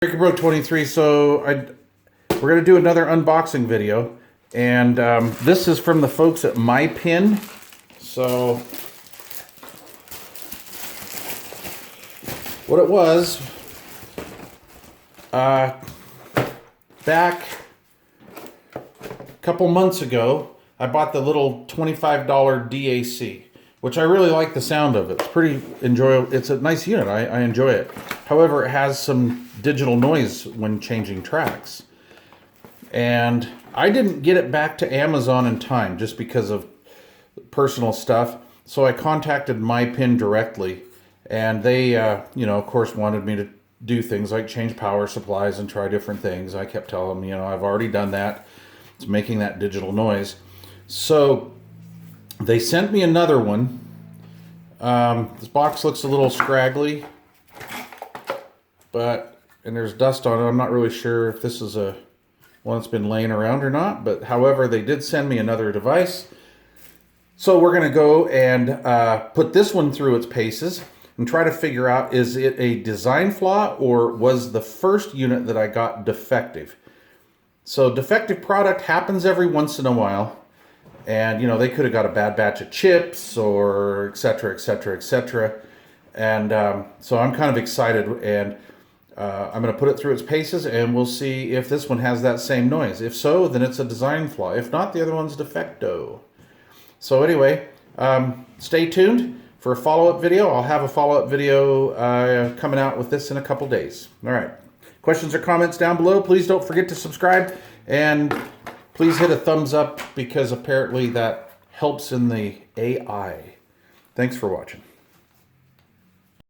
Breaker 23. So we're gonna do another unboxing video, and this is from the folks at MyPin. So what it was, back a couple months ago, I bought the little $25 DAC, which I really like the sound of. It's pretty enjoyable. It's a nice unit. I enjoy it. However, it has some digital noise when changing tracks. And I didn't get it back to Amazon in time just because of personal stuff. So I contacted MyPin directly, and they, of course, wanted me to do things like change power supplies and try different things. I kept telling them, I've already done that. It's making that digital noise. So they sent me another one. This box looks a little scraggly, and there's dust on it. I'm not really sure if this is one that's been laying around or not, but however, they did send me another device. So we're going to go and put this one through its paces and try to figure out, is it a design flaw or was the first unit that I got defective? So defective product happens every once in a while. And, they could have got a bad batch of chips or et cetera, et cetera, et cetera. And so I'm kind of excited, and I'm going to put it through its paces, and we'll see if this one has that same noise. If so, then it's a design flaw. If not, the other one's defecto. So anyway, stay tuned for a follow-up video. I'll have a follow-up video coming out with this in a couple days. All right. Questions or comments down below. Please don't forget to subscribe, and please hit a thumbs up because apparently that helps in the AI. Thanks for watching.